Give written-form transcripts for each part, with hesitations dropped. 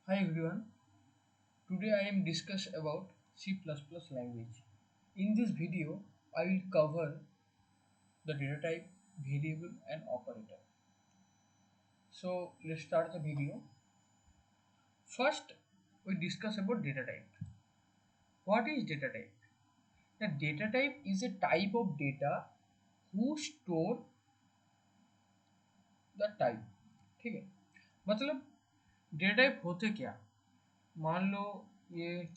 Hi everyone. Today I am discuss about C++ language. In this video, I will cover the data type, variable and operator. So let's start the video. First, we discuss about data type. What is data type? The data type is a type of data who store the type. ठीक है, मतलब data type होते क्या? मान लो ये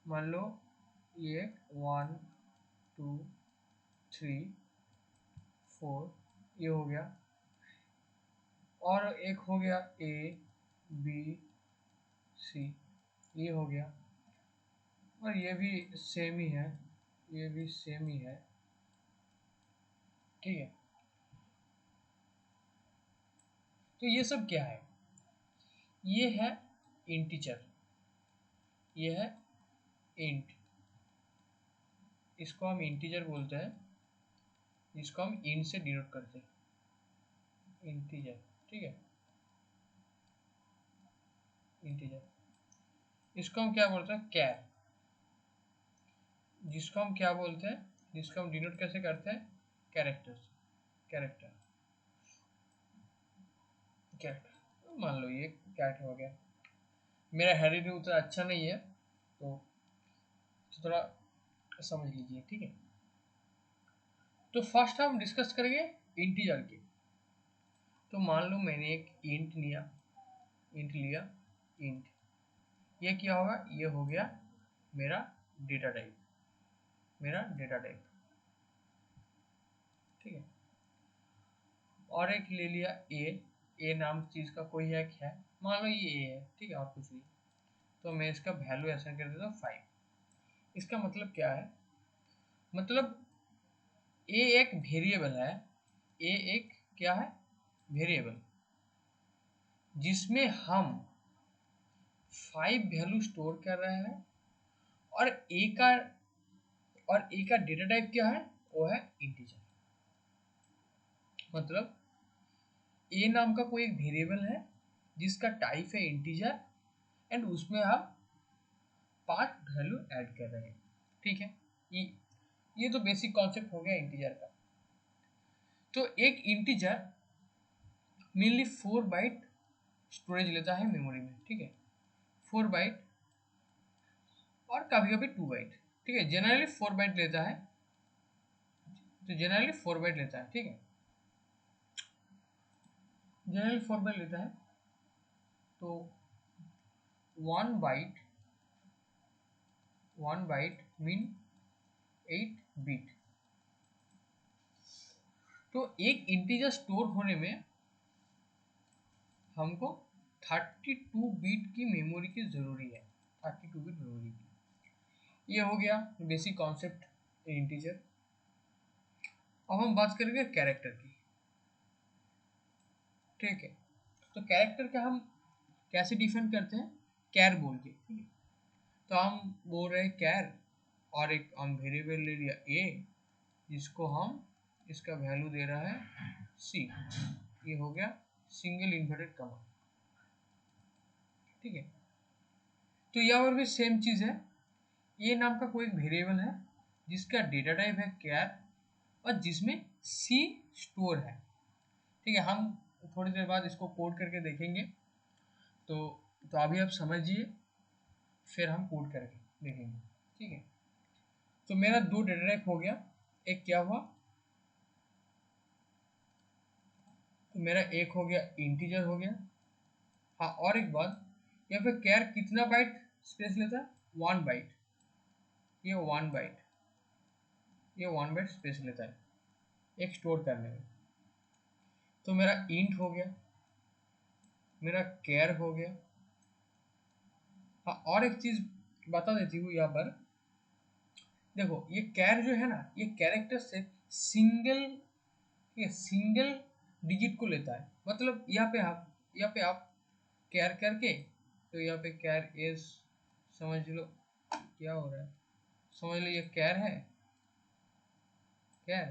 मान लो ये 1 2 3 4 ये हो गया, और एक हो गया ए बी सी, ये हो गया, और ये भी सेम ही है, ये भी सेम ही है। ठीक है, तो ये सब क्या है? ये है इंटीजर, ये है इंट, इसको हम इंटीजर बोलते हैं, इसको हम इंट से डिनोट करते हैं, इंटीजर। ठीक है, इंटीजर। इसको हम क्या बोलते हैं? कैर। जिसको हम क्या बोलते हैं, जिसको हम डिनोट कैसे करते हैं? Characters, character, cat. मान लो ये कैट हो गया। मेरा हैंडराइटिंग उतना अच्छा नहीं है, तो थोड़ा समझ लीजिए। ठीक है, तो फर्स्ट हम डिस्कस करेंगे इंटीजर की। तो मान लो मैंने एक इंट लिया, इंट, ये क्या होगा? ये हो गया मेरा डेटा टाइप, मेरा डेटा टाइप। ठीक है, और एक ले लिया ए नाम चीज का कोई एक है, मान लो ये ए है। ठीक है, और कुछ नहीं, तो मैं इसका वैल्यू असाइन कर देता हूँ 5। इसका मतलब क्या है? मतलब ए एक वेरिएबल है, ए एक क्या है? वेरिएबल, जिसमें हम 5 वैल्यू स्टोर कर रहे हैं, और ए का डेटा टाइप क्या है? वो है इंटीजर। मतलब ए नाम का कोई एक वेरिएबल है जिसका टाइप है इंटीजर, एंड उसमें हम 5 वैल्यू ऐड कर रहे हैं। ठीक है, ये तो बेसिक कॉन्सेप्ट हो गया इंटीजर का। तो एक इंटीजर मेनली 4 बाइट स्टोरेज लेता है मेमोरी में। ठीक है, 4 बाइट, और कभी कभी 2 बाइट। ठीक है, जनरली 4 बाइट लेता है, तो जनरली 4 बाइट लेता है। ठीक है, जनरली 4 बाइट लेता है। तो 1 बाइट मीन 8 बिट। तो एक इंटीजर स्टोर होने में हमको 32 बिट की मेमोरी की जरूरी है, 32 बिट मेमोरी की। ये हो गया बेसिक कॉन्सेप्ट इंटीजर। अब हम बात करेंगे कैरेक्टर की। ठीक है, तो कैरेक्टर का हम कैसे डिफाइन करते हैं? कैर बोल के। ठीक है, तो हम बोल रहे हैं कैर, और एक हम वेरिएबल ले लिया ए, जिसको हम इसका वैल्यू दे रहा है सी। ये हो गया सिंगल इन्वर्टेड कमा। ठीक है, तो यहाँ पर भी सेम चीज है। ए नाम का कोई एक वेरिएबल है जिसका डेटा टाइप है कैर, और जिसमें सी स्टोर है। ठीक है, हम थोड़ी देर बाद इसको कोड करके देखेंगे। तो अभी आप समझिए, फिर हम कोड करके देखेंगे। ठीक है, तो मेरा 2 डेटा टाइप हो गया। एक क्या हुआ? तो मेरा एक हो गया इंटीजर हो गया। हाँ, और एक बात, या फिर कैर कितना बाइट स्पेस लेता है? 1 बाइट। ये 1 बाइट, ये 1 बाइट स्पेस लेता है एक स्टोर करने में। तो मेरा इंट हो गया, मेरा कैर हो गया। हाँ, और एक चीज बता देती हूँ यहाँ पर। देखो, ये कैर जो है ना, ये कैरेक्टर से सिंगल, ये सिंगल डिजिट को लेता है। मतलब यहाँ पे आप कैर करके, तो यहाँ पे कैर एस, समझ लो क्या हो रहा है, समझ लो ये कैर है, कैर,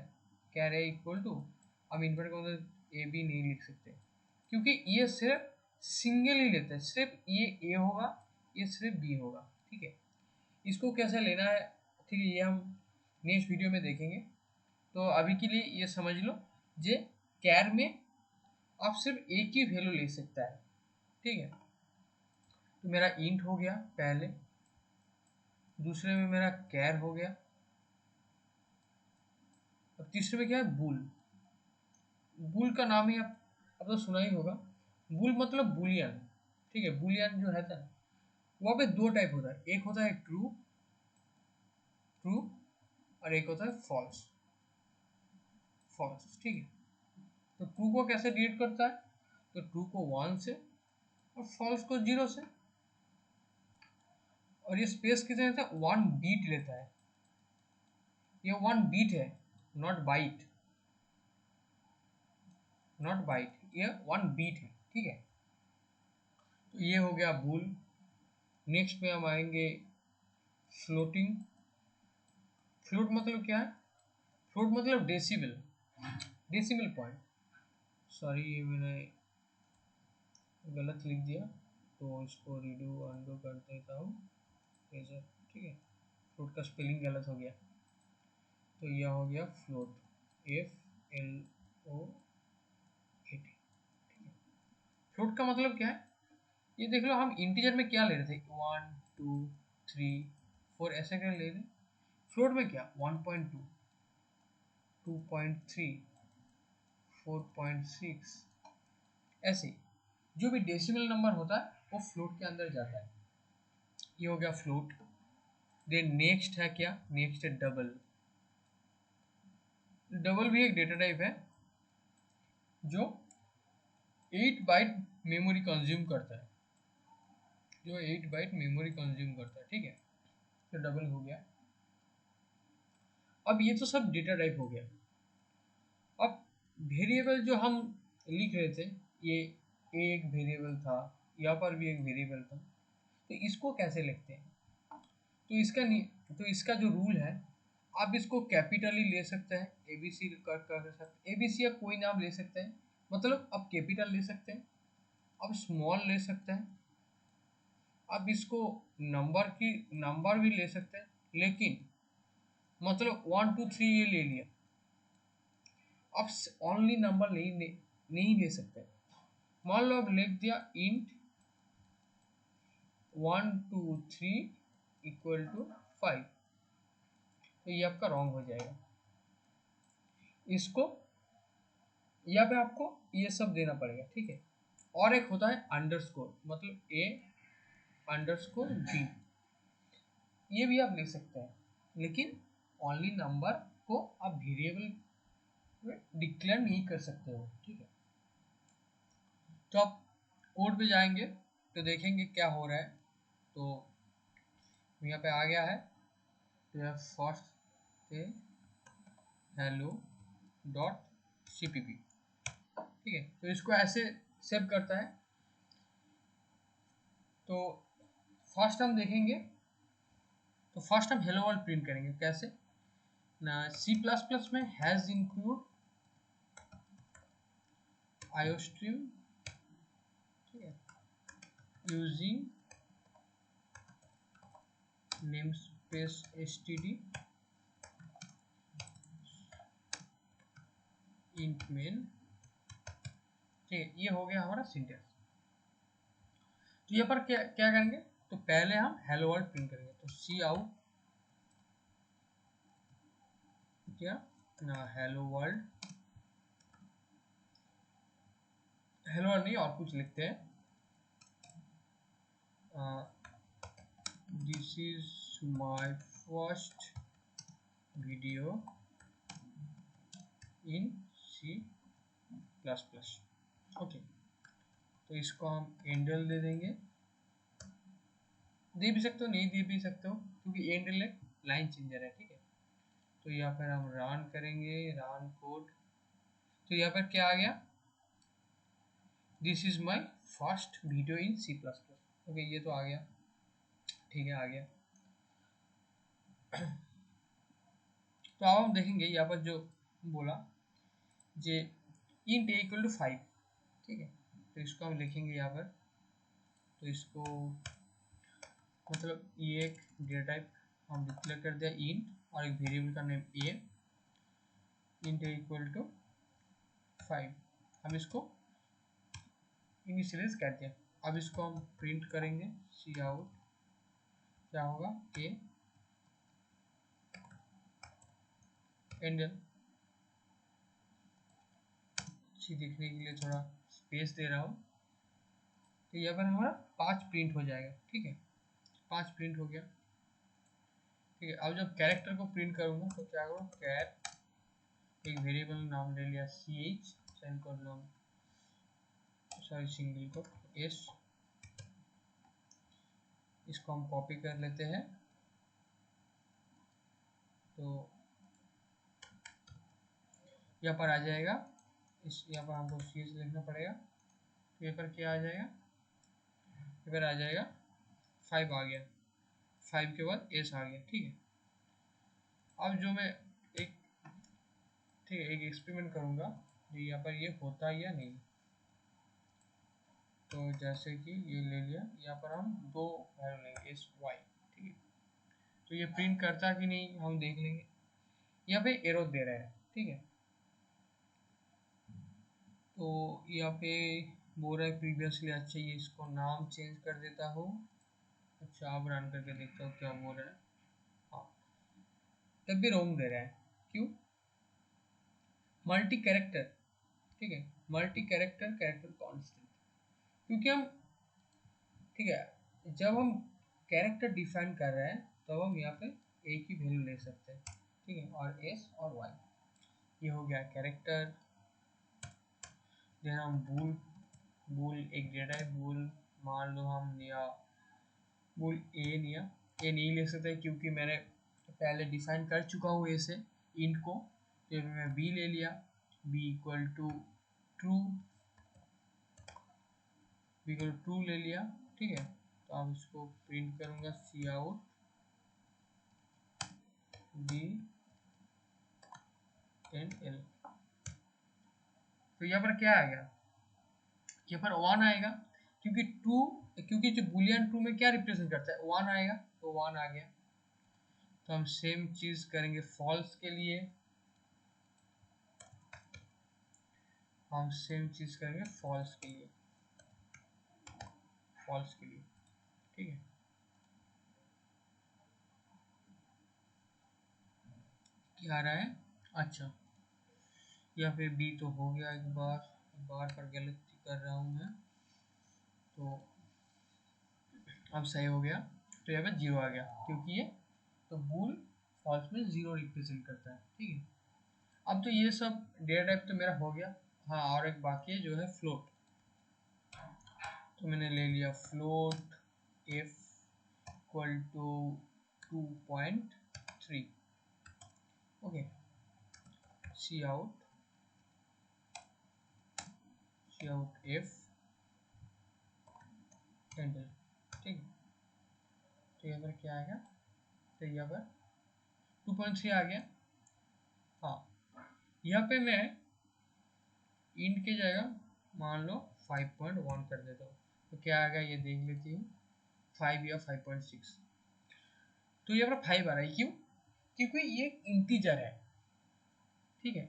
कैर ए इक्वल टू, हम इन्वर्ट को ए बी नहीं लिख सकते, क्योंकि ये सिर्फ सिंगल ही लेते हैं, सिर्फ ये ए होगा, ये सिर्फ बी होगा, ठीक है। इसको कैसे लेना है, ठीक है, ये हम नेक्स्ट वीडियो में देखेंगे। तो अभी के लिए ये समझ लो, जे कैर में आप सिर्फ एक ही वैल्यू ले सकता है, ठीक है। तो मेरा इंट हो गया पहले, दूसरे में मेरा कैर हो गया, अब तीसरे में क्या है, बुल। बुल का नाम ही आप अब तो सुना ही होगा। बुल मतलब बुलियन, ठीक है। बुलियन जो रहता है वहाँ पे दो टाइप होता है, एक होता है ट्रू, ट्रू, और एक होता है फॉल्स, फॉल्स, ठीक है। तो ट्रू को कैसे डिलीट करता है, तो ट्रू को 1 से और फॉल्स को 0 से। और ये स्पेस कितने लेता है, 1 बीट लेता है, ये 1 बीट है, नॉट बाइट, नॉट बाइट, ये 1 बीट है, ठीक है। तो ये हो गया बुल। नेक्स्ट में हम आएंगे फ्लोटिंग। फ्लोट मतलब क्या है, फ्लोट मतलब डेसिबल, डेसिमल पॉइंट। सॉरी ये मैंने गलत लिख दिया, तो इसको रीडू अंडू कर देता हूँ, ठीक है। फ्लोट का स्पेलिंग गलत हो गया, तो यह हो गया फ्लोट, FLOAT, ठीक है। फ्लोट का मतलब क्या है, ये देख लो, हम इंटीजर में क्या ले रहे थे, 1 2 3 4 ऐसे कर ले रहे। फ्लोट में क्या, 1.2, 2.3, 4.6, ऐसे जो भी डेसिमल नंबर होता है वो फ्लोट के अंदर जाता है। ये हो गया फ्लोट। देन नेक्स्ट है क्या, नेक्स्ट है डबल। डबल भी एक डेटा टाइप है जो 8 बाइट मेमोरी कंज्यूम करता है, जो 8 बाइट मेमोरी कंज्यूम करता है, ठीक है। तो डबल हो गया। अब ये तो सब डेटा टाइप हो गया। अब वेरिएबल जो हम लिख रहे थे, ये एक वेरिएबल था, यहाँ पर भी एक वेरिएबल था, तो इसको कैसे लिखते हैं, तो इसका जो रूल है, आप इसको कैपिटली ले सकते हैं, एबीसी कर सकते, एबीसी या कोई नाम ले सकते हैं, मतलब आप कैपिटल ले सकते हैं, आप स्मॉल ले सकते हैं, आप इसको नंबर भी ले सकते हैं, लेकिन मतलब 1 2 3 ये ले लिया, आप ओनली नंबर नहीं ले सकते। मान लो आप लिख दिया इंट 1 2 3 इक्वल टू 5, तो ये आपका रॉन्ग हो जाएगा। इसको यहाँ पे आपको ये सब देना पड़ेगा, ठीक है। और एक होता है अंडरस्कोर, मतलब A_B, ये भी आप ले सकते हैं, लेकिन ओनली नंबर को आप वेरिएबल में डिक्लेयर नहीं कर सकते हो, ठीक है। तो आप कोड पे जाएंगे तो देखेंगे क्या हो रहा है। तो यहाँ पे आ गया है, तो यह फर्स्ट पे hello डॉट cpp, ठीक है। तो इसको ऐसे सेव करता है। तो फर्स्ट हम देखेंगे, तो फर्स्ट हम हेलो वर्ल्ड प्रिंट करेंगे कैसे ना, C++ में हैज इंक्लूड आयोस्ट्रीम, ठीक है, using namespace std int main, ठीक है। ये हो गया हमारा सिंटेक्स। तो यहाँ पर क्या क्या करेंगे, तो पहले हम हेलो वर्ल्ड प्रिंट करेंगे, तो सी आउट क्या ना, हेलो वर्ल्ड, हेलो वर्ल्ड नहीं और कुछ लिखते हैं, this is my first video in C++, okay. तो इसको हम एंडल दे देंगे, दे भी सकते हो नहीं दे भी सकते हो, क्योंकि एंडल एक लाइन चेंजर है, ठीक है। तो यहाँ पर हम रन करेंगे, रन कोड, तो यहाँ पर क्या आ गया, this is my first video in C++, okay. ये तो आ गया, ठीक है, आ गया। तो अब हम देखेंगे यहाँ पर जो बोला जे इंट a इक्वल टू 5, ठीक है। तो इसको हम लिखेंगे यहाँ पर, तो इसको मतलब ये एक डेटा टाइप हम डिक्लेयर कर दिया इंट, और एक वेरिएबल का name A, int A equal to 5, हम इसको इनिशियलाइज कर दिया। अब इसको हम प्रिंट करेंगे, सी आउट क्या होगा, ए एंडल। अच्छी दिखने के लिए थोड़ा स्पेस दे रहा हूँ। तो यहाँ पर हमारा 5 प्रिंट हो जाएगा, ठीक है, 5 प्रिंट हो गया। ठीक है, अब जब कैरेक्टर को प्रिंट करूँगा तो क्या करूँ, कैर एक वेरिएबल नाम ले लिया C H, semicolon, sorry single को एस, इसको हम कॉपी कर लेते हैं। तो यहाँ पर आ जाएगा, इस यहाँ पर हमको सी एच लिखना पड़ेगा। तो यहाँ पर क्या आ जाएगा, यहाँ पर आ जाएगा 5 आ गया, 5 के बाद एस आ गया। ठीक है, अब जो मैं एक, ठीक है, एक एक्सपेरिमेंट करूँगा जो यहाँ पर ये होता या नहीं। तो जैसे कि ये ले लिया, यहाँ पर हम 2 वैल्यू लेंगे एस वाई, ठीक है, तो ये प्रिंट करता कि नहीं हम देख लेंगे। यहाँ पे एरो दे रहा है, ठीक है, तो यहाँ पे बोल रहा है प्रीवियसली, अच्छा ये इसको नाम चेंज कर देता हूँ। अच्छा अब रन करके देखता हूँ क्या बोल रहा है। हाँ, तब भी रॉन्ग दे रहा है, क्यों, मल्टी कैरेक्टर, ठीक है, मल्टी कैरेक्टर कैरेक्टर कांस्टेंट, क्योंकि हम, ठीक है, जब हम कैरेक्टर डिफाइन कर रहे हैं तो हम यहाँ पे एक ही वैल्यू ले सकते हैं, ठीक है, और एस और वाई, ये हो गया कैरेक्टर। देन हम बूल, बूल एक डेटा है, बूल मान लो हम लिया बूल ए लिया, ए नहीं ले सकते क्योंकि मैंने पहले डिफाइन कर चुका हूँ ए से इंट को। तो मैं बी ले लिया, B equal to true, B equal to true ले लिया, ठीक है। तो अब इसको प्रिंट करूँगा C out B end L. तो यहाँ पर क्या आएगा, यहाँ पर 1 आएगा, क्योंकि ट्रू, क्योंकि जो बुलियन ट्रू में क्या रिप्रेजेंट करता है 1 आएगा, तो 1 आ गया। तो हम सेम चीज करेंगे फॉल्स के लिए, हम सेम चीज करेंगे फॉल्स के लिए, फॉल्स के लिए, ठीक है। क्या आ रहा है, अच्छा यहाँ पे बी तो हो गया, एक बार पर गलती कर रहा हूँ मैं, तो अब सही हो गया। तो यहाँ पे 0 आ गया, क्योंकि ये तो बूल फॉल्स में 0 रिप्रेजेंट करता है, ठीक है। अब तो ये सब डेटा टाइप तो मेरा हो गया। हाँ, और एक बाकी है जो है फ्लोट। तो मैंने ले लिया float F equal to 2.3, okay, C out F enter, ठीक है। तो यहाँ पर क्या आएगा, तो यहाँ पर 2.3 आ गया। हाँ, यहाँ पे मैं इंट के जगह मान लो 5.1 कर देता हूँ, तो क्या आ गया ये देख लेती हूँ, 5 या 5.6। तो यहाँ पर 5 आ रहा है, क्यों, क्योंकि ये एक इंटीजर है, ठीक है,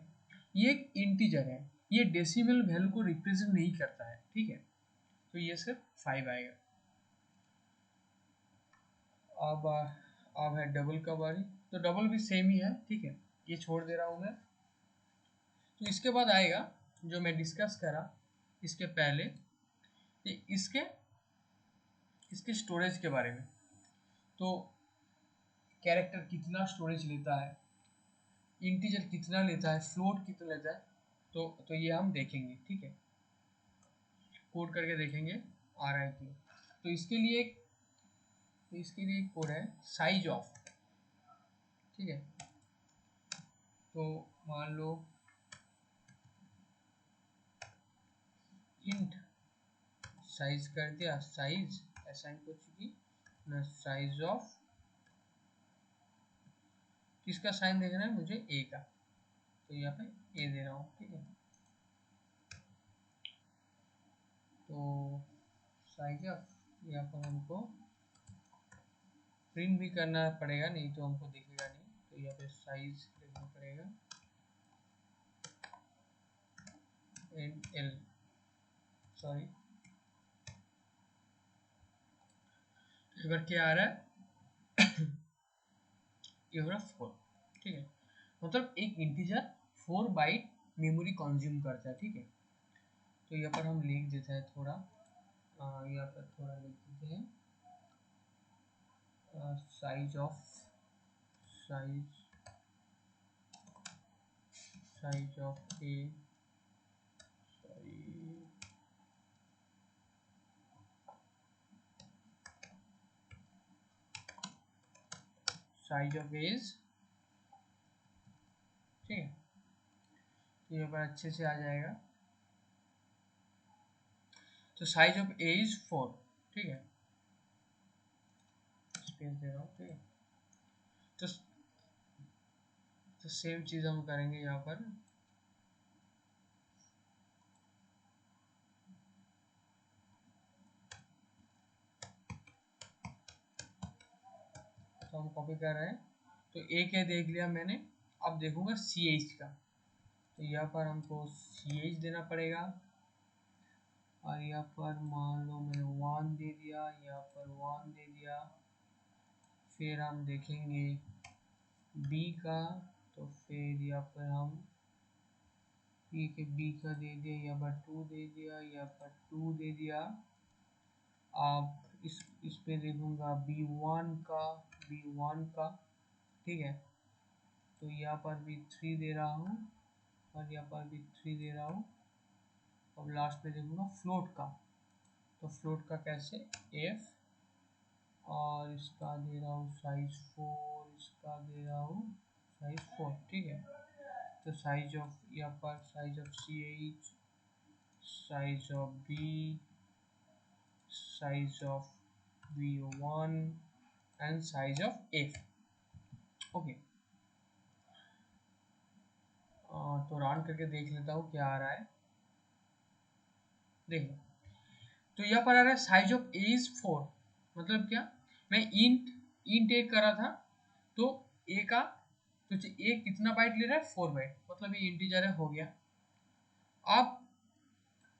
ये एक इंटीजर है, ये डेसिमल वैल्यू को रिप्रेजेंट नहीं करता है, ठीक है। तो ये सिर्फ 5 आएगा। अब है डबल का बारी, तो डबल भी सेम ही है, ठीक है, ये छोड़ दे रहा हूँ मैं। तो इसके बाद आएगा जो मैं डिस्कस करा इसके पहले, ये इसके स्टोरेज के बारे में। तो कैरेक्टर कितना स्टोरेज लेता है, इंटीजर कितना लेता है, फ्लोट कितना लेता है, तो ये हम देखेंगे, ठीक है, कोड करके देखेंगे आ रहा है कि। तो इसके लिए एक कोड है साइज ऑफ, ठीक है। तो मान लो इंट साइज कर दिया, साइज असाइन कर चुकी ना, साइज ऑफ, किसका साइन देखना है मुझे, ए का, तो यहाँ पे ए दे रहा हूँ, ठीक है। साइज ऑफ, यहाँ पर हमको प्रिंट भी करना पड़ेगा, नहीं तो हमको दिखेगा नहीं, तो यहाँ पे साइज लिखना पड़ेगा एंड एल, सॉरी इस बार क्या आ रहा है ये हो रहा 4, ठीक है, मतलब एक इंटीजर 4 बाइट मेमोरी कंज्यूम करता है, ठीक है। तो यहाँ पर हम लिख देते हैं थोड़ा, यहाँ पर थोड़ा लिख देते हैं size of, size size of A, sorry size of A is, ठीक है, तो यहाँ पर अच्छे से आ जाएगा। तो साइज ऑफ ए इज 4, ठीक है, स्पेस दे रहा हूँ, ठीक है। तो सेम चीज़ हम करेंगे यहाँ पर, तो हम कॉपी कर रहे हैं। तो ए क्या देख लिया मैंने, अब देखूंगा सी एच का, तो यहाँ पर हमको सी एच देना पड़ेगा, और यहाँ पर मान लो मैंने 1 दे दिया, यहाँ पर 1 दे दिया। फिर हम देखेंगे बी का, तो फिर यहाँ पर हम बी का दे दिया, यहाँ पर 2 दे दिया, यहाँ पर 2 दे दिया। अब इस पे देखूंगा बी वन का, ठीक है, तो यहाँ पर भी 3 दे रहा हूँ, और यहाँ पर भी 3 दे रहा हूँ। अब लास्ट में देखूंगा फ्लोट का, तो फ्लोट का कैसे, एफ, और इसका दे रहा हूँ साइज 4, इसका दे रहा हूँ साइज 4, ठीक है। तो साइज ऑफ, यहाँ पर size of C H, size of B, size of B1 and size of F, okay. तो रन करके देख लेता हूँ क्या आ रहा है, देखो। तो यहाँ पर आ रहा है साइज ऑफ ए इज 4, मतलब क्या, मैं इंट इंट ए करा था, तो ए का, तो ए कितना बाइट ले रहा है, 4 बाइट, मतलब ये इंटीजर है, हो गया। अब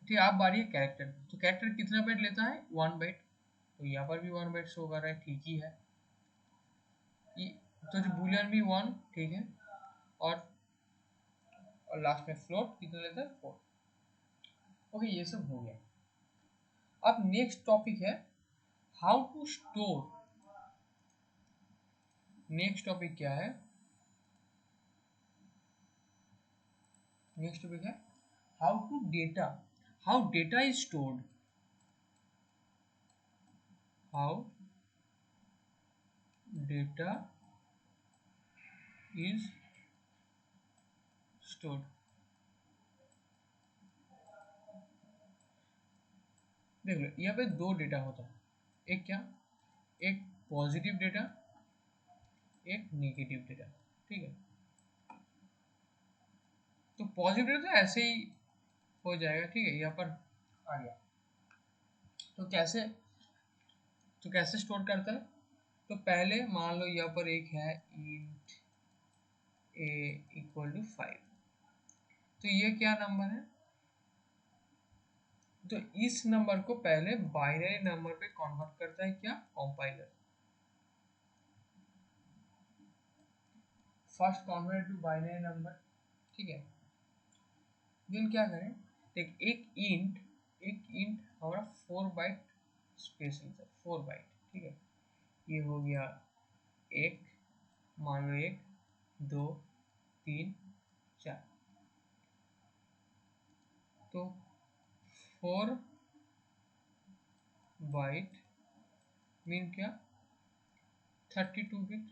ठीक, आप बारी है कैरेक्टर, तो कैरेक्टर कितना बाइट लेता है, 1 बाइट, तो यहाँ पर भी 1 बाइट शो कर रहा है, ठीक ही है। तो जो बुलियन भी 1, ठीक है, और लास्ट में फ्लोट कितना लेता है, 4, ओके, ये सब हो गया। अब नेक्स्ट टॉपिक है how to store, next topic क्या है, नेक्स्ट टॉपिक है how to data, how data is stored, how data is stored. देख लो यहाँ पे 2 डेटा होता है, एक क्या, एक पॉजिटिव डेटा, एक नेगेटिव डेटा, ठीक है। तो पॉजिटिव डेटा तो ऐसे ही हो जाएगा, ठीक है, यहाँ पर आ गया। तो कैसे स्टोर करता है, तो पहले मान लो यहाँ पर एक है int a इक्वल टू 5, तो ये क्या नंबर है, तो इस नंबर को पहले बाइनरी नंबर पे कन्वर्ट करता है क्या, compiler, first convert to binary number, ठीक है। देन क्या करें, देख एक इंट हमारा 4 बाइट स्पेस लेता है, 4 बाइट, ठीक है। ये हो गया एक, मान लो 1 2 3 4, तो 4 बाइट मीन क्या, 32 बिट,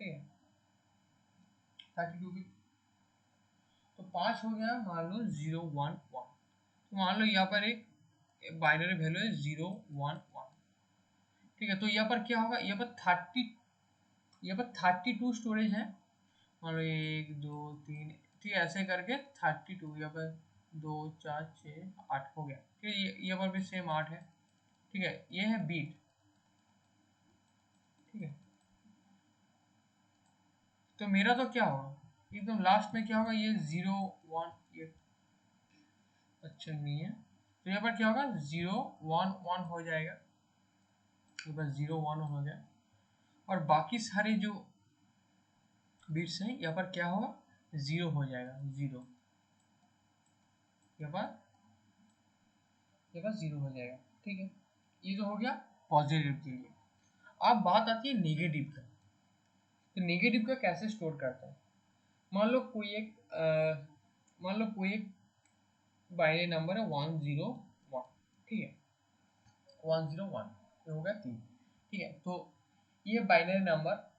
ठीक है, 32 बिट। तो 5 हो गया, मान लो 0 1 1, तो मान लो यहाँ पर एक बाइनरी वैल्यू है 0 1 1, ठीक है। तो यहाँ पर क्या होगा, यहाँ पर 32 स्टोरेज है, मान लो 1 2 3, ठीक है, ऐसे करके 32 यहाँ पर 2 4 6 8 हो गया। ठीक है, ये पर भी सेम 8 है। ठीक है, ये है बीट। ठीक है, तो मेरा तो क्या होगा एकदम लास्ट में, क्या होगा, ये 0 1, ये अच्छा नहीं है, तो यहाँ पर क्या होगा 0 1 1 हो जाएगा, ये बस 0 1 हो गया। और बाकी सारे जो बिट्स हैं यहाँ पर क्या होगा, 0 हो जाएगा, 0 यहाँ पर, ये बस 0 हो जाएगा। ठीक है, ये तो हो गया पॉजिटिव के लिए। अब बात आती है नेगेटिव का। तो नेगेटिव का कैसे स्टोर करता है, मान लो कोई एक बाइनरी नंबर है 101। ठीक है, 101, ये हो गया 3। ठीक है, तो ये बाइनरी नंबर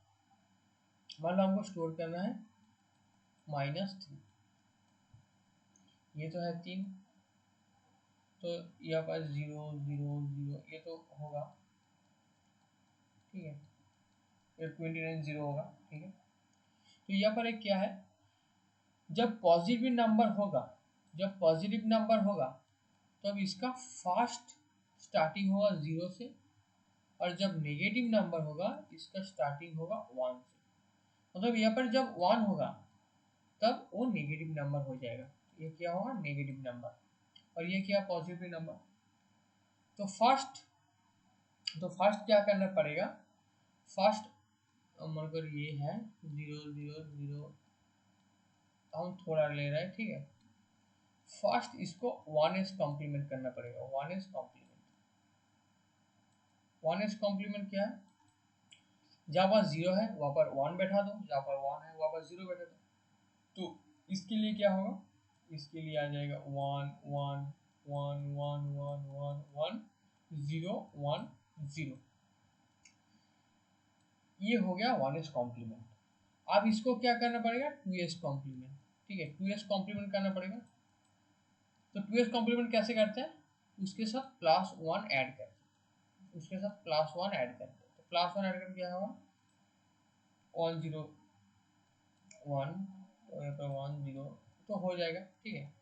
मान लो हमको स्टोर करना है -3, ये तो है 3, तो यहाँ पर 0 0 0 ये तो होगा। ठीक है, ये 29 0 होगा। ठीक है, तो यहाँ पर एक क्या है, जब पॉजिटिव नंबर होगा, जब पॉजिटिव नंबर होगा तब इसका फास्ट स्टार्टिंग होगा 0 से, और जब नेगेटिव नंबर होगा इसका स्टार्टिंग होगा 1 से। मतलब यहाँ पर जब 1 होगा तब वो नेगेटिव नंबर हो जाएगा, ये क्या होगा नेगेटिव नंबर, और ये क्या पॉजिटिव नंबर। तो फर्स्ट क्या करना पड़ेगा, फर्स्ट मगर ये है 0 0 0, हम थोड़ा ले रहे हैं। ठीक है, फर्स्ट इसको 1s कॉम्प्लीमेंट करना पड़ेगा, 1s कॉम्प्लीमेंट। 1s कॉम्प्लीमेंट क्या है, जहाँ पर 0 है वहाँ पर 1 बैठा दो, जहाँ पर 1 है वहाँ पर 0 बैठा दो। तो इसके लिए क्या होगा, इसके लिए आ जाएगा 1 1 1 1 1 1 1 0 1 0, ये हो गया 1s कॉम्प्लीमेंट। अब इसको क्या करना पड़ेगा, 2s कॉम्प्लीमेंट। ठीक है, 2s कॉम्प्लीमेंट करना पड़ेगा। तो 2s कॉम्प्लीमेंट कैसे करते हैं, उसके साथ +1 ऐड करते हैं, उसके साथ +1 ऐड करते हैं। तो +1 ऐड करके क्या होगा 1 0 1, तो यहाँ पर 1 0 तो हो जाएगा। ठीक है,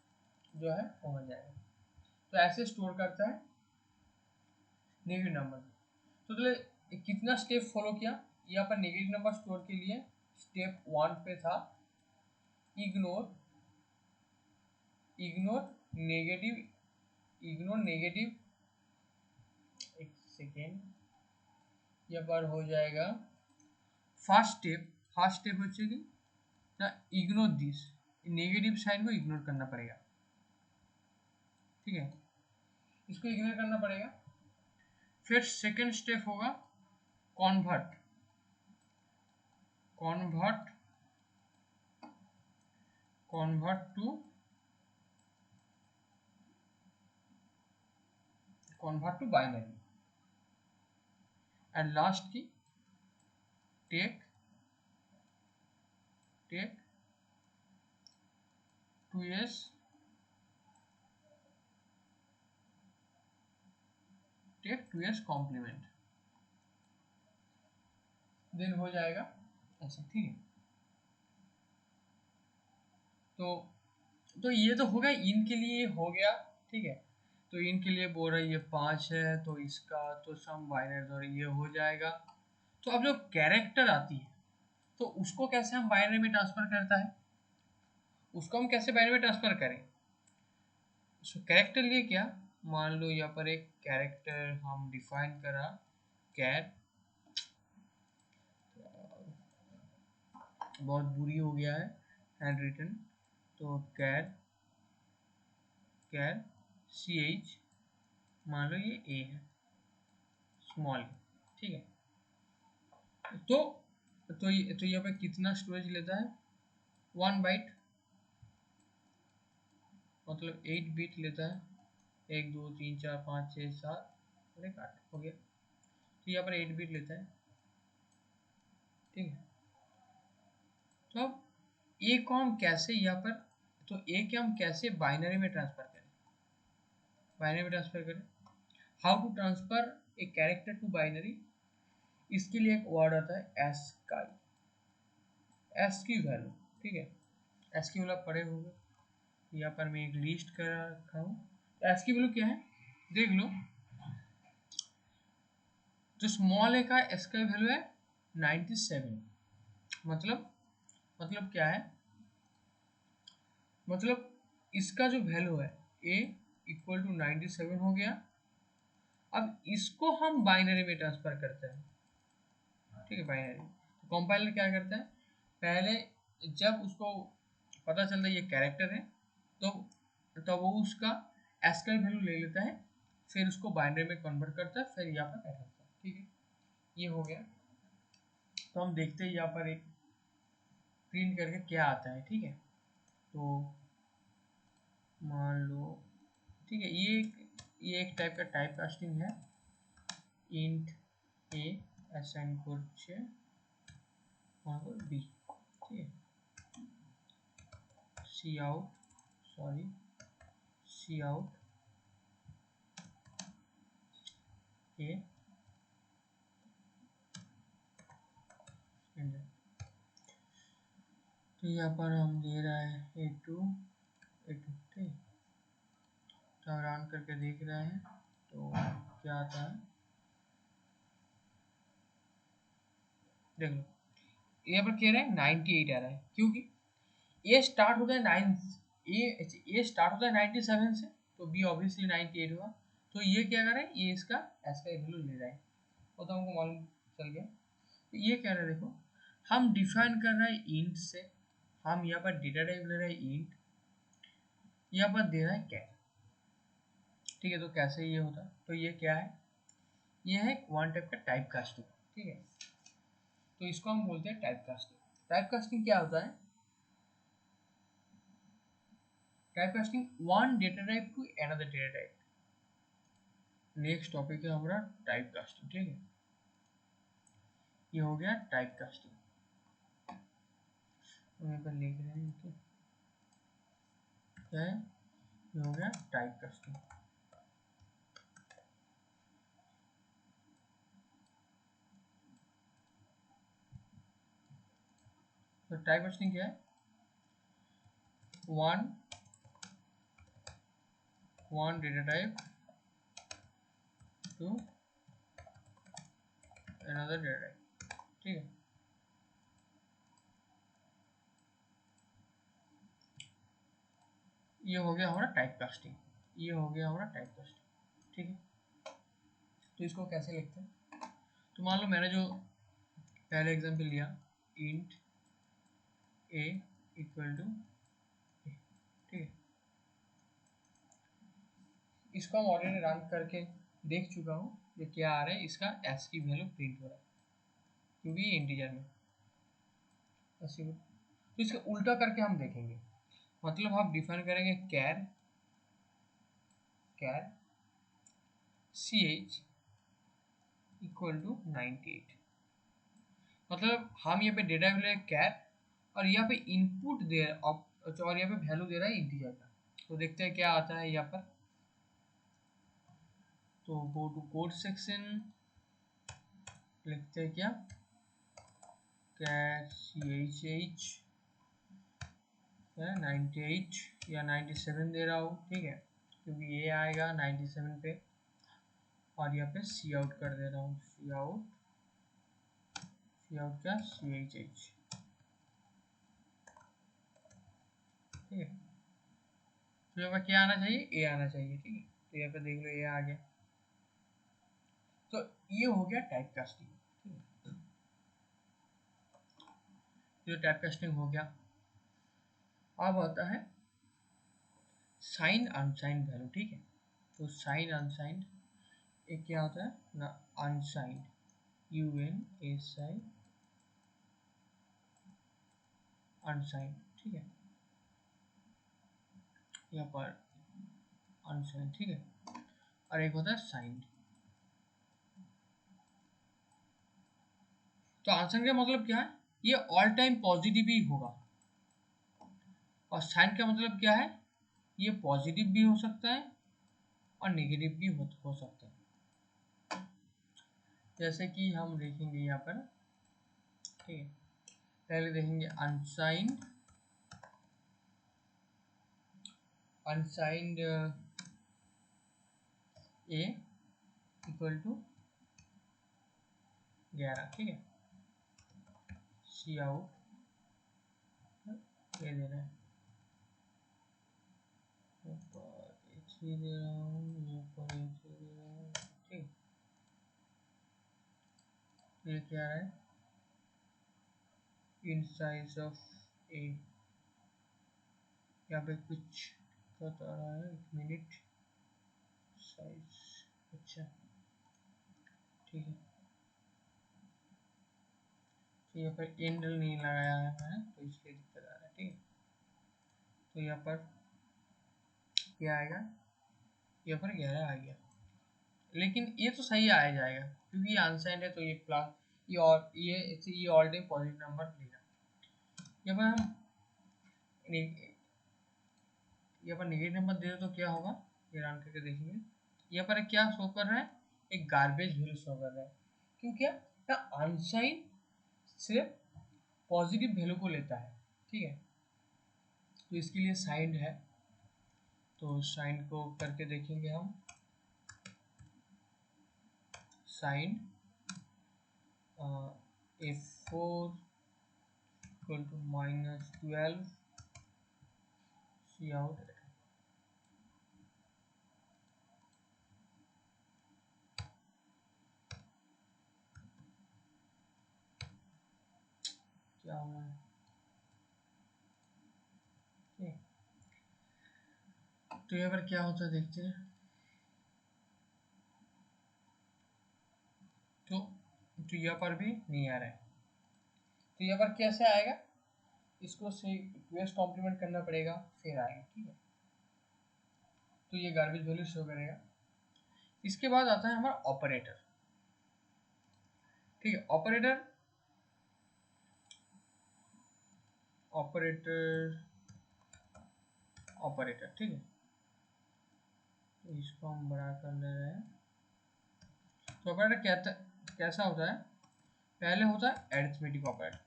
जो है वो हो जाएगा। तो ऐसे स्टोर करता है नेगेटिव नंबर। तो चलिए कितना स्टेप फॉलो किया यहाँ पर नेगेटिव नंबर स्टोर के लिए। स्टेप 1 पे था ignore ignore negative, ignore negative, एक सेकेंड, यहाँ पर हो जाएगा फर्स्ट स्टेप হচ্ছে কি ना, इग्नोर दिस, नेगेटिव साइन को इग्नोर करना पड़ेगा। ठीक है, इसको इग्नोर करना पड़ेगा। फिर सेकंड स्टेप होगा convert convert convert to binary, and last की take take 2s complement, then हो जाएगा ऐसा। ठीक है, तो ये तो हो गया, इनके लिए हो गया। ठीक है, तो इनके लिए बोल रहा है ये 5 है, तो इसका तो सम बाइनरी और ये हो जाएगा। तो अब जो कैरेक्टर आती है तो उसको कैसे हम बाइनरी में ट्रांसफर करता है, उसको हम कैसे बाइनरी में ट्रांसफर करें। सो कैरेक्टर लिए क्या, मान लो यहाँ पर एक कैरेक्टर हम डिफाइन करा कैर, बहुत बुरी हो गया है हैंड रिटन, तो कैर कैर CH, मान लो ये A है स्मॉल। ठीक है, तो तो यहाँ पे कितना स्टोरेज लेता है 1 बाइट, मतलब 8 बिट लेता है, 1 2 3 4 5 6 7 और 1 8 हो गया। तो यहाँ पर 8 बिट लेता है। ठीक है, तो अब ए को हम कैसे यहाँ पर, तो ए के हम कैसे बाइनरी में ट्रांसफर करें, बाइनरी में ट्रांसफर करें, how to transfer a character to binary. इसके लिए एक वर्ड आता है एस की वैल्यू। ठीक है, एस की वैल्यू पढ़े होंगे, यहाँ पर मैं एक लिस्ट कर रखा हूँ। एस की वैल्यू क्या है देख लो, जो स्मॉल ए का एस का वैल्यू है 97। मतलब क्या है, मतलब इसका जो वैल्यू है ए इक्वल टू 97 हो गया। अब इसको हम बाइनरी में ट्रांसफर करते हैं, ठीक है, बाइनरी। तो कंपाइलर क्या करता है, पहले जब उसको पता चलता है ये कैरेक्टर है, तो वो उसका एस का वैल्यू ले लेता है, फिर उसको बाइनरी में कन्वर्ट करता है, फिर यहाँ पर ऐड करता है, ठीक है। ये हो गया। तो हम देखते हैं यहाँ पर एक प्रिंट करके क्या आता है, ठीक है। तो मान लो, ठीक है, ये एक टाइप का टाइप कास्टिंग है। इंट ए असाइन করছে और बी, ठीक है। सी आउट ए एंड, तो यहाँ पर हम दे रहा है A2 ठीक, तो रन करके देख रहे हैं तो क्या आता है देख लो। यहाँ पर कह रहा है 98 आ रहा है, क्योंकि ए स्टार्ट होता है 9, ए स्टार्ट होता है 97 से, तो बी ऑब्वियसली 98 हुआ। तो ये क्या कर रहा है, ये इसका एस का वैल्यू ले रहा है, वो तो हमको मालूम चल गया। तो ये कह रहा है देखो, हम डिफाइन कर रहे हैं इंट से, हम यहाँ पर डेटा टाइप ले रहे हैं इंट, यहाँ पर दे रहा है कैर, ठीक है। तो कैसे ये होता है, तो ये क्या है, ये है वन टाइप का टाइप कास्टिंग, ठीक है। तो इसको हम बोलते हैं टाइप कास्टिंग। टाइप कास्टिंग क्या होता है, type casting one data type two another data type. Next topic है हमारा टाइप कास्टिंग, ठीक है। ये हो गया टाइप कास्टिंग, हम यहाँ पर लिख रहे हैं तो क्या है, ये हो गया टाइप कास्टिंग। तो टाइप कास्टिंग क्या है, one data type two another data type, ठीक है। ये हो गया हमारा टाइप कास्टिंग, ये हो गया हमारा टाइप कास्टिंग, ठीक है। तो इसको कैसे लिखते हैं, तो मान लो मैंने जो पहले एग्जांपल लिया, इंट ए इक्वल टू, ठीक है। इसको हम ऑलरेडी रन करके देख चुका हूँ, ये क्या आ रहा है, इसका एस की वैल्यू प्रिंट हो रहा है, क्योंकि ये इंटीजर में ऐसे। तो इसका उल्टा करके हम देखेंगे, मतलब हम डिफाइन करेंगे कैर सी एच इक्वल टू 98। मतलब हम यहाँ पे डेटा वैल्यू कैर, और यहाँ पे इनपुट दे और यहाँ पे वैल्यू दे रहा है इंटीजर का। तो देखते हैं क्या आता है यहाँ पर। तो गो टू कोड सेक्शन, लिखते हैं क्या, कैर CHH 98 या 97 दे रहा हूँ, ठीक है, क्योंकि ये आएगा 97 पे। और यहाँ पे सी आउट कर दे रहा हूँ, सी आउट क्या CHH, ठीक है। तो यहाँ पर क्या आना चाहिए, ए आना चाहिए, ठीक है। तो यहाँ पे देख लो ए आ गया। तो ये हो गया टाइप कास्टिंग, जो टाइप कास्टिंग हो गया। अब आता है साइन अनसाइंड वैल्यू, ठीक है। तो साइन अनसाइंड एक क्या होता है ना, अनसाइंड UNSI अनसाइंड, ठीक है, यहाँ पर अनसाइंड, ठीक है। और एक होता है साइंड। तो अनसाइंड का मतलब क्या है, ये ऑल टाइम पॉजिटिव ही होगा। और साइन का मतलब क्या है, ये पॉजिटिव भी हो सकता है और नेगेटिव भी हो सकता है। जैसे कि हम देखेंगे यहाँ पर, ठीक है, पहले देखेंगे unsigned unsigned A equal to 11, ठीक है। सी आउट ये दे रहा है, ऊपर H3 दे रहा हूँ, ऊपर H3 दे रहा हूँ, ठीक। ये क्या है, इन साइज ऑफ ए, यहाँ पे कुछ बता रहा है, 1 मिनट, साइज, अच्छा ठीक है। तो यहाँ पर एंडल नहीं लगाया है मैंने, तो इसलिए दिक्कत आ रहा है, ठीक है। तो यहाँ पर क्या आएगा, यहाँ पर 11 आ गया, लेकिन ये तो सही आ जाएगा क्योंकि ये अनसाइंड है, तो ये प्लस, ये और ये ऑल टाइम पॉजिटिव नंबर लेगा। यहाँ पर हम यहाँ पर नेगेटिव नंबर दे दो तो क्या होगा, ये रन करके देखेंगे। यहाँ पर क्या शो कर रहा है, एक गार्बेज वैल्यू शो कर रहा है, क्यों, क्या अनसाइन से पॉजिटिव वैल्यू को लेता है, ठीक है। तो इसके लिए साइंड है, तो साइन को करके देखेंगे हम। Sign F4 equal to -12 C out, क्या हो रहा है, ठीक। तो यहाँ पर क्या होता है देखते हैं। तो यहाँ पर भी नहीं आ रहा है, तो यहाँ पर कैसे आएगा, इसको से 2s कॉम्प्लीमेंट करना पड़ेगा, फिर आएगा, ठीक है। तो ये गार्बेज वैल्यू शो करेगा। इसके बाद आता है हमारा ऑपरेटर, ठीक है। ऑपरेटर ऑपरेटर ऑपरेटर ठीक है। तो इसको हम बड़ा कर ले रहे हैं। तो ऑपरेटर कैसा होता है, पहले होता है एरिथमेटिक ऑपरेटर,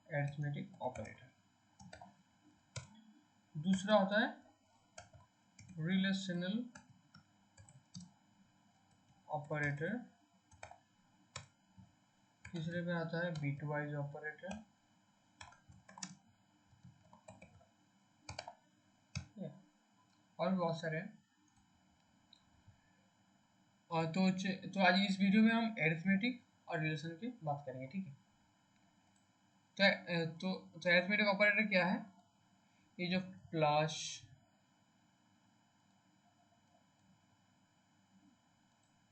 एरिथमेटिक ऑपरेटर। दूसरा होता है रिलेशनल ऑपरेटर। तीसरे में आता है बिटवाइज ऑपरेटर, और भी बहुत सारे हैं। और तो आज इस वीडियो में हम एरिथमेटिक और रिलेशन की बात करेंगे, ठीक है। तो एरिथमेटिक ऑपरेटर क्या है, ये जो प्लस,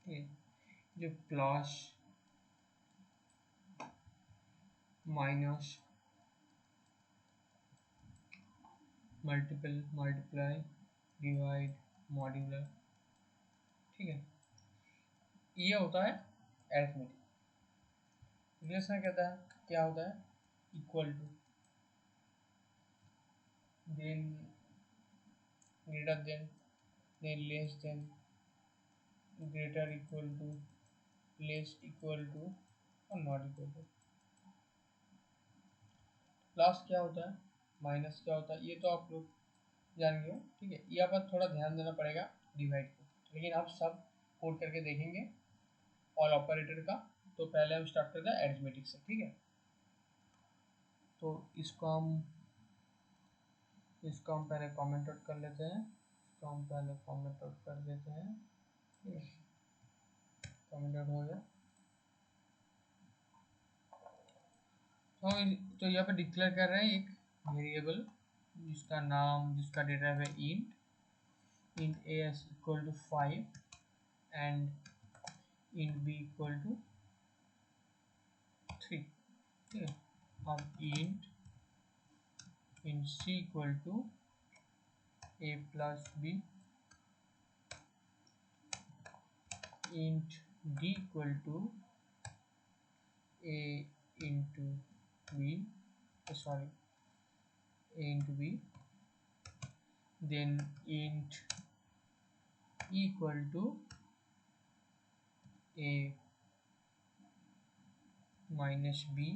ठीक है, जो plus minus multiple multiply divide modular, ठीक है, ये होता है एरिथमेटिक। रिलेशन कहता है क्या होता है, equal to, then greater than less than, greater equal to, less equal to, और नॉट इक्वल टू। प्लस क्या होता है, माइनस क्या होता है, ये तो आप लोग जान गए हो, ठीक है। यहाँ पर थोड़ा ध्यान देना पड़ेगा डिवाइड को, लेकिन आप सब कोड करके देखेंगे और ऑपरेटर का। तो पहले हम स्टार्ट करते हैं एरिथमेटिक से, ठीक है। तो इसको हम पहले कमेंट आउट कर लेते हैं, इसको हम पहले कमेंट आउट कर देते हैं, ठीक है। कमेंट आउट हो गया। तो यहाँ पे डिक्लेयर कर रहे हैं एक वेरिएबल जिसका नाम, जिसका डेटा है int a is equal to 5 and int b equal to 3, ठीक है। अब int c equal to a plus b, int d equal to a into b, sorry, a into b, then int e equal to a minus b,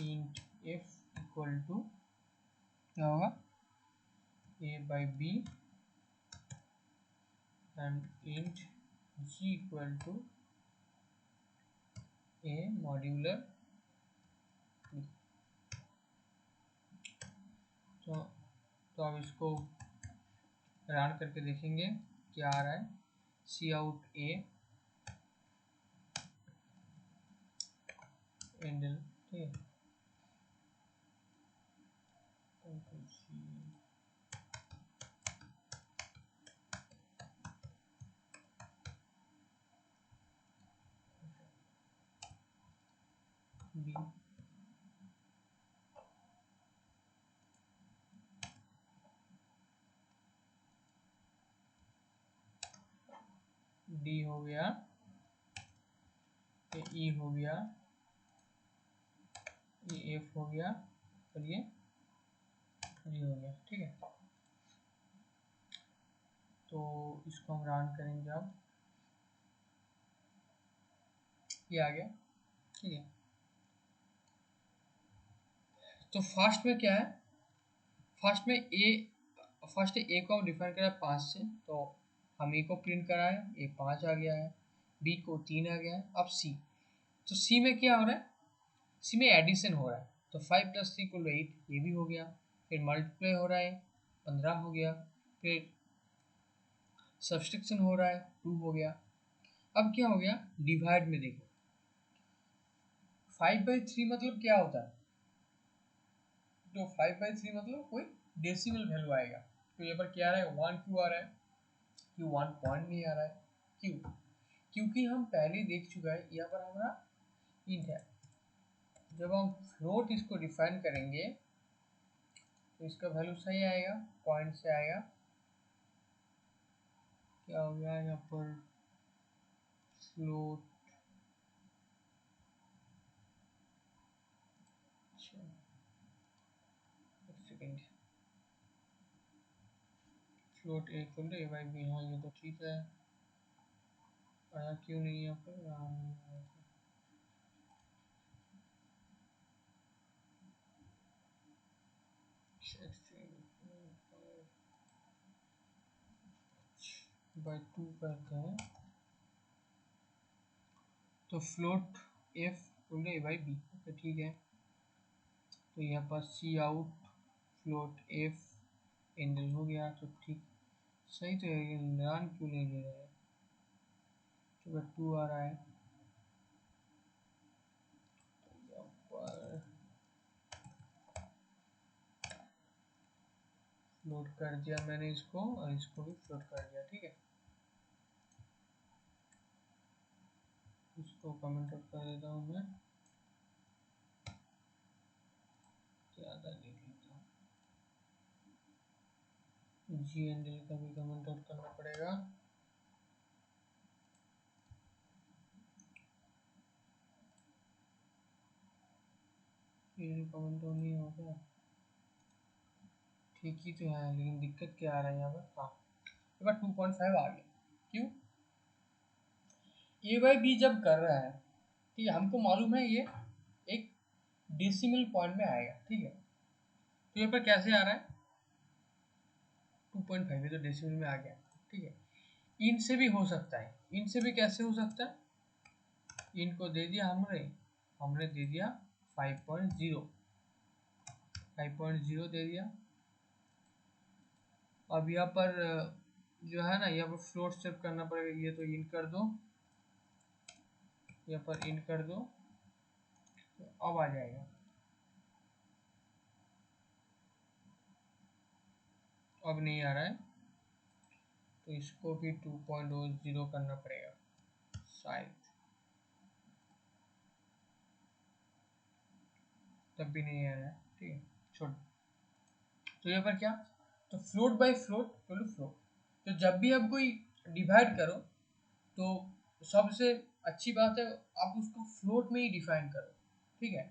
int f equal to क्या होगा, a by b and int g equal to a modular b. तो अब इसको run करके देखेंगे क्या आ रहा है। सी आउट ए एंडल, ठीक है, बी डी हो गया, ये ई हो गया, ये एफ हो गया और ये जी हो गया, ठीक है। तो इसको हम रन करेंगे, अब ये आ गया, ठीक है। तो फर्स्ट में क्या है, फर्स्ट में ए, फर्स्ट ए को हम डिफाइन करा 5 से, तो हम ए को प्रिंट कराए, ए 5 आ गया है, बी को 3 आ गया है। अब सी, तो सी में क्या हो रहा है, सी में एडिशन हो रहा है, तो 5 + 3 = 8, ये भी हो गया। फिर मल्टीप्लाई हो रहा है, 15 हो गया। फिर सब्सट्रैक्शन हो रहा है, 2 हो गया। अब क्या हो गया, डिवाइड में देखो 5/3 मतलब क्या होता है, तो 5/3 मतलब कोई डेसिमल वैल्यू आएगा। तो यहाँ पर क्या आ रहा है, 1 क्यों आ रहा है, क्यों 1 पॉइंट नहीं आ रहा है, क्यों, क्योंकि हम पहले देख चुका है यहाँ पर हमारा इंट है। जब हम फ्लोट इसको डिफाइन करेंगे तो इसका वैल्यू सही आएगा, पॉइंट से आएगा। क्या हो गया यहाँ पर, फ्लोट, एक second, float a equal to a by b, हाँ ये तो ठीक है, आया क्यों नहीं यहाँ पर, बाई 2 करते हैं, तो float F equal to a by b, okay ठीक है। तो यहाँ पर cout float f endl हो गया, तो ठीक सही तो है, ये रन क्यों नहीं ले रहा है, तो 2 आ रहा है। तो यहाँ पर फ्लोट कर दिया मैंने इसको, और इसको भी फ्लोट कर दिया, ठीक है। इसको कमेंट आउट कर देता हूँ मैं, ज़्यादा देख लेता हूँ, जी एंडल का भी कमेंट आउट करना पड़ेगा। ये कमेंट आउट नहीं होगा, ठीक ही तो है, लेकिन दिक्कत क्या आ रहा है यहाँ पर, हाँ एक बार 2.5 आ गया, क्यों, ए बाई बी जब कर रहा है, ठीक है, हमको मालूम है ये एक डेसिमल पॉइंट में आएगा, ठीक है। तो यहाँ पर कैसे आ रहा है, 2.5, ये तो डेसिमल में आ गया, ठीक है। इनसे भी हो सकता है, इनसे भी कैसे हो सकता है, इनको दे दिया हमने, हमने दे दिया 5.0, 5.0 दे दिया। अब यहाँ पर जो है ना, यहाँ पर फ्लोट स्टेप करना पड़ेगा, ये तो इन कर दो, यहाँ पर इन कर दो, तो अब आ जाएगा। अब नहीं आ रहा है, तो इसको भी 2.0 करना पड़ेगा शायद, तब भी नहीं आ रहा है, ठीक है, छोड़। तो यहाँ पर क्या, तो फ्लोट बाय फ्लोट बोलो फ्लोट, तो जब भी आप कोई डिवाइड करो तो सबसे अच्छी बात है आप उसको फ्लोट में ही डिफाइन करो, ठीक है।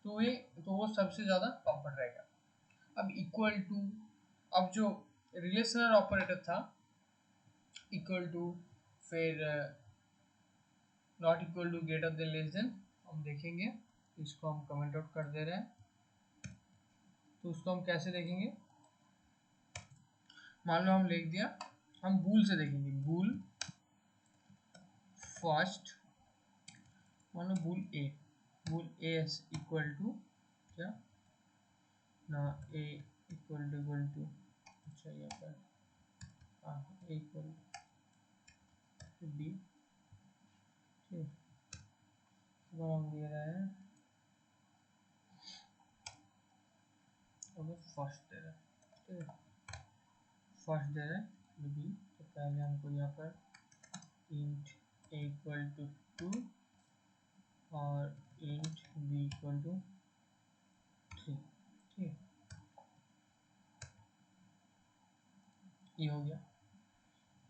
तो ये, तो वो सबसे ज़्यादा कंफर्ट रहेगा। अब इक्वल टू, अब जो रिलेशनल ऑपरेटर था इक्वल टू, फिर not equal to, greater than, less than, हम देखेंगे, इसको हम कमेंट आउट कर दे रहे हैं। तो उसको हम कैसे देखेंगे, मान लो हम लिख दिया, हम बूल से देखेंगे, बूल फर्स्ट, मान लो बूल ए इक्वल टू क्या ना, ए इक्वल टू अच्छा यहाँ पर ए इक्वल टू बी, ठीक, हम दे रहे हैं अगर फर्स्ट दे रहे हैं, ठीक है, फर्स्ट दे रहे हैं बी, तो पहले हमको यहाँ पर इंट ए इक्वल टू 2 और इंट बी इक्वल टू 3, ठीक, ये हो गया।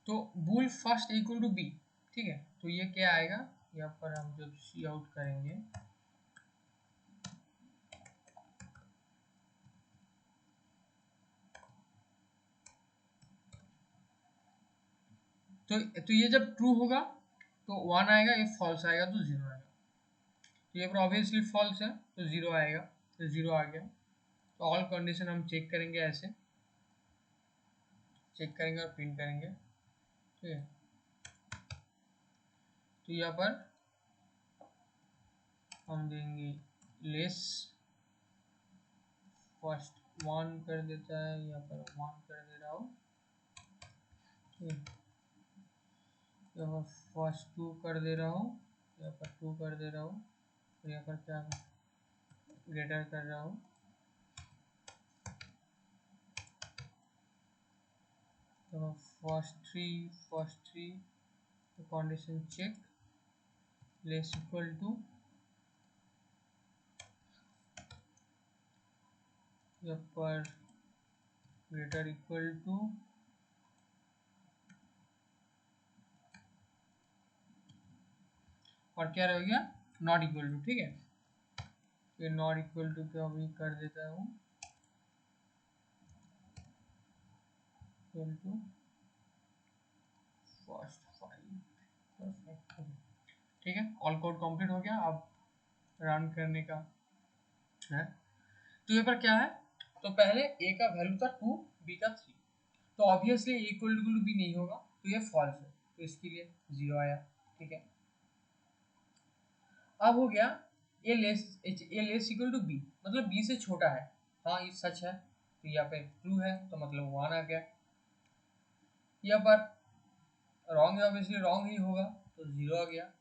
तो बूल फर्स्ट इक्वल टू बी, ठीक है, तो ये क्या आएगा, यहाँ पर हम जब सी आउट करेंगे तो ये जब ट्रू होगा तो 1 आएगा, ये फॉल्स आएगा तो 0 आएगा, तो ये पर ऑब्वियसली फॉल्स है तो 0 आएगा, तो 0 आ गया। तो ऑल कंडीशन हम चेक करेंगे, ऐसे चेक करेंगे और प्रिंट करेंगे, ठीक है। तो यहाँ पर हम देंगे लेस, फर्स्ट 1 कर देता है, यहाँ पर 1 कर दे रहा हूँ, ठीक है, यहाँ पर फर्स्ट 2 कर दे रहा हूँ, यहाँ पर 2 कर दे रहा हूँ, और यहाँ पर क्या ग्रेटर कर रहा हूँ, तो first three condition check, less equal to यहाँ पर ग्रेटर इक्वल टू, और क्या रह गया, नॉट इक्वल टू, ठीक है, ये नॉट इक्वल टू क्या अभी कर देता हूँ, इक्वल टू फर्स्ट 5, परफेक्ट, ठीक है, ऑल कोड कंप्लीट हो गया। अब रन करने का है, तो यहाँ पर क्या है, तो पहले a का वैल्यू था 2, b का 3, तो ऑब्वियसली इक्वल टू b नहीं होगा, तो ये फॉल्स है, तो इसके लिए 0 आया, ठीक है। अब हो गया a less equal to b, मतलब b से छोटा है, हाँ ये सच है, तो यहाँ पे ट्रू है, तो मतलब 1 आ गया। यहाँ पर रॉन्ग है, ऑब्वियसली रॉन्ग ही होगा, तो 0 आ गया।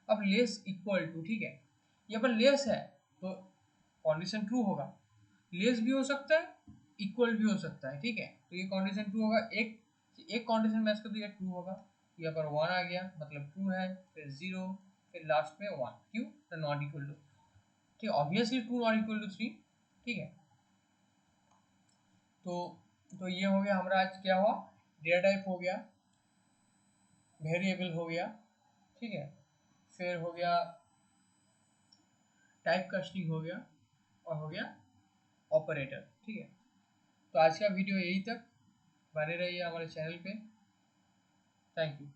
अब लेस इक्वल टू, ठीक है, यहाँ पर लेस है तो कंडीशन ट्रू होगा, लेस भी हो सकता है, इक्वल भी हो सकता है, ठीक है, तो ये कंडीशन ट्रू होगा, एक कंडीशन मैच कर, तो ये ट्रू होगा, यहाँ पर 1 आ गया, मतलब ट्रू है, फिर 0, फिर लास्ट में 1, क्यों, तो नॉट इक्वल टू, ठीक, obviously true not equal to 3, ठीक है। तो ये हो गया हमारा, आज क्या हुआ, डेटा टाइप हो गया, वेरिएबल हो गया, ठीक है, फिर हो गया टाइप कास्टिंग हो गया, और हो गया ऑपरेटर, ठीक है। तो आज का वीडियो यही तक, बने रहिए हमारे चैनल पे, थैंक यू।